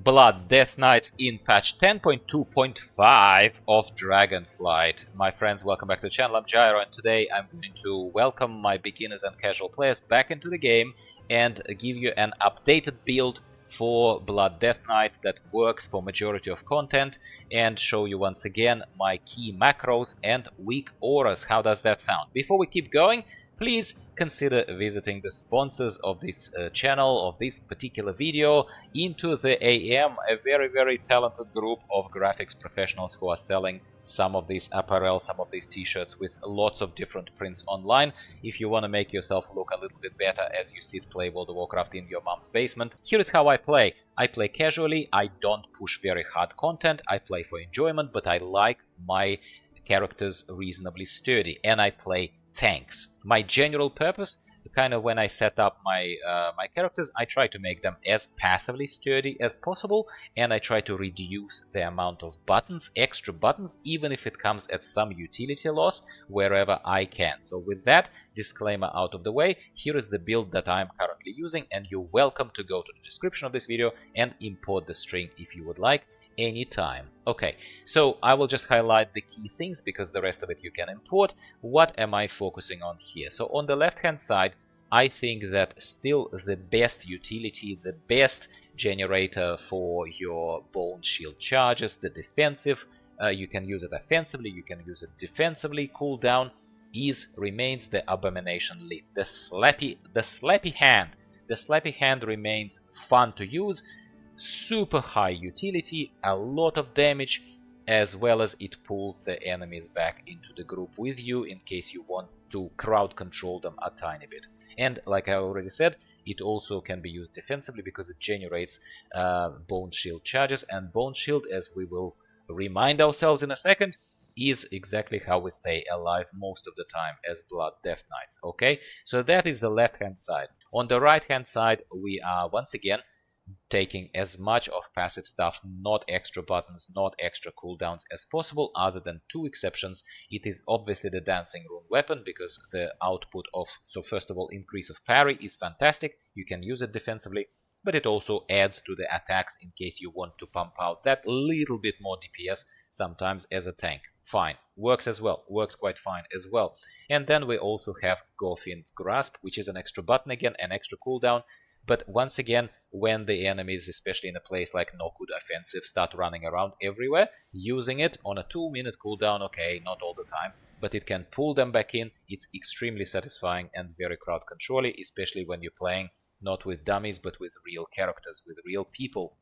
Blood Death Knights in patch 10.2.5 of Dragonflight. My friends, welcome back to the channel. I'm Gyro, and today I'm going to welcome my beginners and casual players back into the game and give you an updated build for Blood Death Knight that works for majority of content, and show you once again my key macros and weak auras. How does that sound? Before we keep going, please consider visiting the sponsors of this channel, of this particular video, Into the AM, a very talented group of graphics professionals who are selling some of these apparel, some of these t-shirts with lots of different prints online. If you want to make yourself look a little bit better as you sit play World of Warcraft in your mom's basement, here is how I play. I play casually, I don't push very hard content, I play for enjoyment, but I like my characters reasonably sturdy, and I play tanks. My general purpose, kind of when I set up my my characters, I try to make them as passively sturdy as possible, and I try to reduce the amount of buttons, extra buttons, even if it comes at some utility loss wherever I can. So with that disclaimer out of the way, here is the build that I am currently using, and you're welcome to go to the description of this video and import the string if you would like anytime. Okay, so I will just highlight the key things because the rest of it you can import. What am I focusing on here? So on the left hand side, I think that still the best utility, the best generator for your bone shield charges, the defensive, you can use it offensively, you can use it defensively, cooldown, remains the Abomination Leap, the slappy hand. The slappy hand remains fun to use, super high utility, a lot of damage, as well as it pulls the enemies back into the group with you in case you want to crowd control them a tiny bit. And like I already said, it also can be used defensively because it generates bone shield charges, and bone shield, as we will remind ourselves in a second, is exactly how we stay alive most of the time as Blood Death Knights. Okay, so that is the left hand side. On the right hand side, we are once again taking as much of passive stuff, not extra buttons, not extra cooldowns as possible, other than two exceptions. It is obviously the Dancing Rune weapon, because the output of, so first of all, increase of parry is fantastic, you can use it defensively, but it also adds to the attacks in case you want to pump out that little bit more DPS sometimes as a tank. Fine, works as well, works quite fine as well. And then we also have Gothian's Grasp, which is an extra button again, an extra cooldown. But once again, when the enemies, especially in a place like Nokkud Offensive, start running around everywhere, using it on a 2-minute cooldown, okay, not all the time, but it can pull them back in. It's extremely satisfying and very crowd controlling, especially when you're playing not with dummies, but with real characters, with real people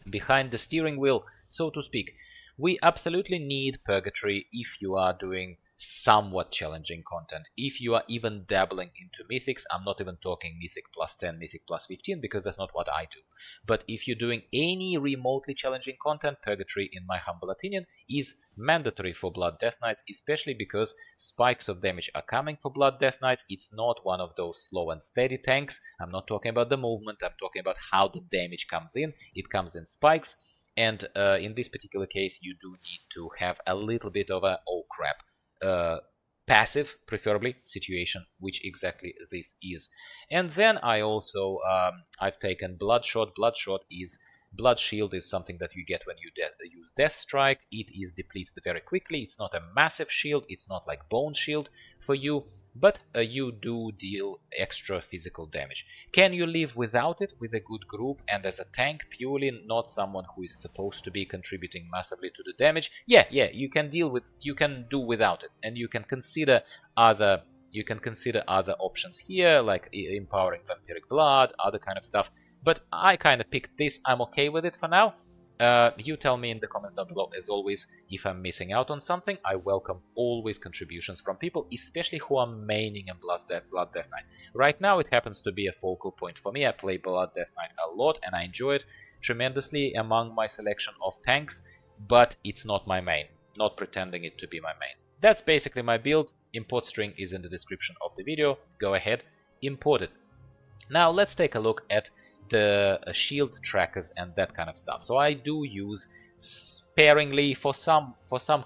behind the steering wheel, so to speak. We absolutely need Purgatory if you are doing somewhat challenging content. If you are even dabbling into mythics, I'm not even talking mythic plus 10, mythic plus 15, because that's not what I do. But if you're doing any remotely challenging content, Purgatory, in my humble opinion, is mandatory for Blood Death Knights, especially because spikes of damage are coming for Blood Death Knights. It's not one of those slow and steady tanks. I'm not talking about the movement, I'm talking about how the damage comes in. It comes in spikes, and in this particular case, you do need to have a little bit of a, oh crap, passive, preferably, situation, which exactly this is. And then I also, I've taken Bloodshot. Blood Shield is something that you get when you use Death Strike. It is depleted very quickly. It's not a massive shield, it's not like Bone Shield for you, but you do deal extra physical damage. Can you live without it with a good group and as a tank purely, not someone who is supposed to be contributing massively to the damage? Yeah, you can do without it, and you can consider other options here, like empowering vampiric blood, other kind of stuff. But I kind of picked this. I'm okay with it for now. You tell me in the comments down below, as always, if I'm missing out on something. I welcome always contributions from people, especially who are maining in Blood Death Knight. Right now it happens to be a focal point for me. I play Blood Death Knight a lot and I enjoy it tremendously among my selection of tanks, but it's not my main, not pretending it to be my main. That's basically my build. Import string is in the description of the video. Go ahead, import it. Now let's take a look at the shield trackers and that kind of stuff. So I do use sparingly for some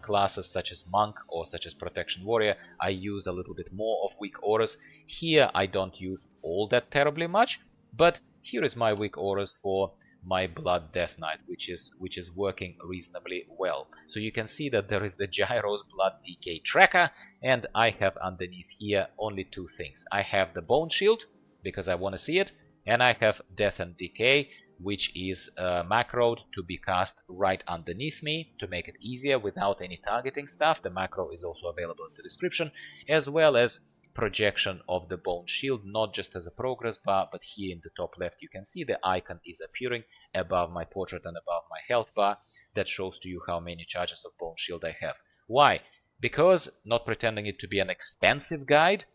classes such as Monk or such as Protection Warrior. I use a little bit more of weak auras. Here I don't use all that terribly much, but here is my weak auras for my Blood Death Knight, which is working reasonably well. So you can see that there is the Gyro's Blood Decay tracker, and I have underneath here only two things. I have the Bone Shield, because I want to see it, and I have Death and Decay, which is macroed to be cast right underneath me to make it easier without any targeting stuff. The macro is also available in the description, as well as projection of the Bone Shield, not just as a progress bar, but here in the top left you can see the icon is appearing above my portrait and above my health bar. That shows to you how many charges of Bone Shield I have. Why? Because, not pretending it to be an extensive guide,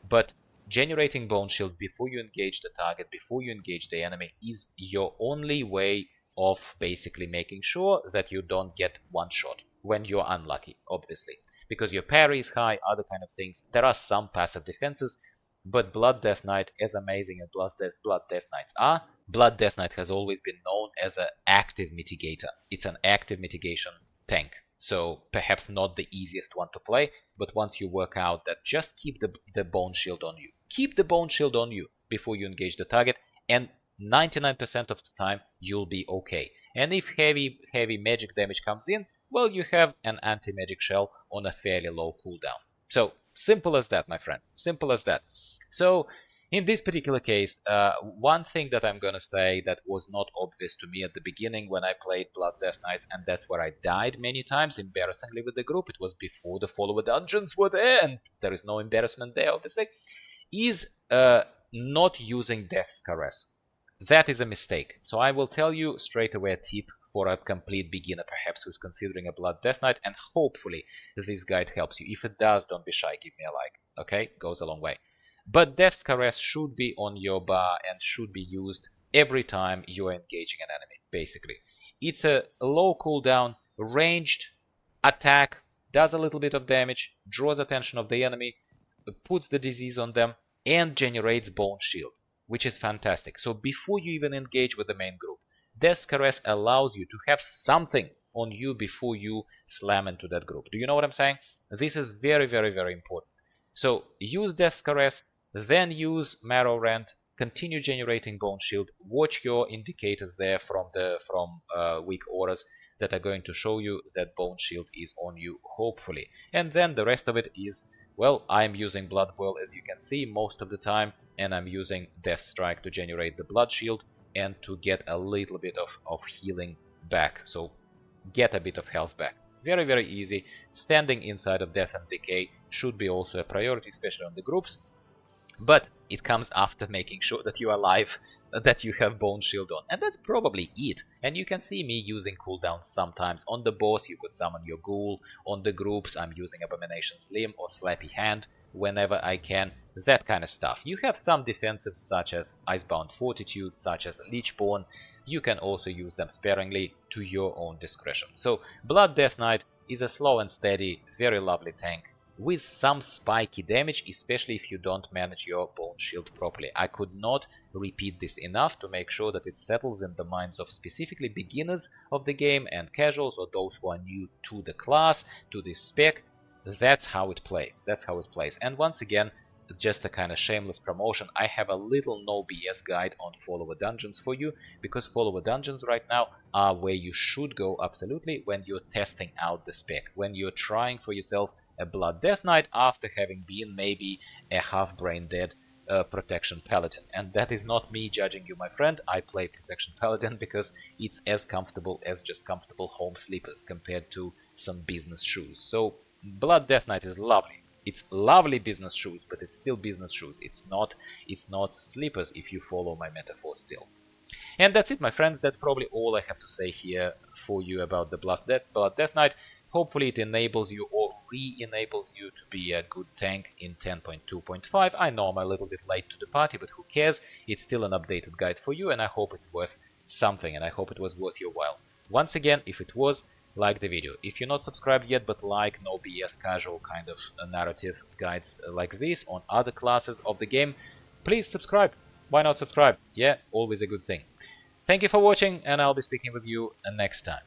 but generating Bone Shield before you engage the target, before you engage the enemy, is your only way of basically making sure that you don't get one shot when you're unlucky, obviously. Because your parry is high, other kind of things. There are some passive defenses, but Blood Death Knight, as amazing as Blood Death Knights are, Blood Death Knight has always been known as an active mitigator. It's an active mitigation tank. So perhaps not the easiest one to play, but once you work out that, just keep the Bone Shield on you. Keep the Bone Shield on you before you engage the target, and 99% of the time you'll be okay. And if heavy magic damage comes in, well, you have an anti-magic shell on a fairly low cooldown. So, simple as that, my friend. Simple as that. So, in this particular case, one thing that I'm gonna say that was not obvious to me at the beginning when I played Blood Death Knights, and that's where I died many times, embarrassingly, with the group, it was before the follower dungeons were there, and there is no embarrassment there, obviously, is not using Death's Caress. That is a mistake. So I will tell you straight away a tip for a complete beginner, perhaps, who's considering a Blood Death Knight, and hopefully this guide helps you. If it does, don't be shy, give me a like, okay? Goes a long way. But Death's Caress should be on your bar and should be used every time you are engaging an enemy, basically. It's a low cooldown, ranged attack, does a little bit of damage, draws attention of the enemy, puts the disease on them, and generates Bone Shield, which is fantastic. So before you even engage with the main group, Death's Caress allows you to have something on you before you slam into that group. Do you know what I'm saying? This is very, very, very important. So use Death's Caress, then use Marrow Rent, continue generating Bone Shield, watch your indicators there from weak auras that are going to show you that Bone Shield is on you, hopefully. And then the rest of it is, well, I'm using Blood Boil, as you can see, most of the time, and I'm using Death Strike to generate the Blood Shield and to get a little bit of healing back, so get a bit of health back. Very, very easy. Standing inside of Death and Decay should be also a priority, especially on the groups, but it comes after making sure that you are alive, that you have Bone Shield on, and that's probably it. And you can see me using cooldowns sometimes. On the boss you could summon your ghoul, on the groups I'm using Abomination's Limb or Slappy Hand whenever I can, that kind of stuff. You have some defensives such as Icebound Fortitude, such as Leechborn. You can also use them sparingly to your own discretion. So Blood Death Knight is a slow and steady, very lovely tank with some spiky damage, especially if you don't manage your Bone Shield properly. I could not repeat this enough to make sure that it settles in the minds of specifically beginners of the game and casuals, or those who are new to the class, to this spec. That's how it plays. That's how it plays. And once again, just a kind of shameless promotion, I have a little no BS guide on follower dungeons for you, because follower dungeons right now are where you should go absolutely when you're testing out the spec, when you're trying for yourself a Blood Death Knight after having been maybe a half brain dead Protection Paladin. And that is not me judging you, my friend. I play Protection Paladin because it's as comfortable as just comfortable home sleepers compared to some business shoes. So Blood Death Knight is lovely. It's lovely business shoes, but it's still business shoes. It's not sleepers, if you follow my metaphor still. And that's it, my friends. That's probably all I have to say here for you about the Blood Death Knight. Hopefully it enables you or re-enables you to be a good tank in 10.2.5. I know I'm a little bit late to the party, but who cares? It's still an updated guide for you, and I hope it's worth something, and I hope it was worth your while. Once again, if it was, like the video. If you're not subscribed yet, but like no BS casual kind of narrative guides like this on other classes of the game, please subscribe. Why not subscribe? Yeah, always a good thing. Thank you for watching, and I'll be speaking with you next time.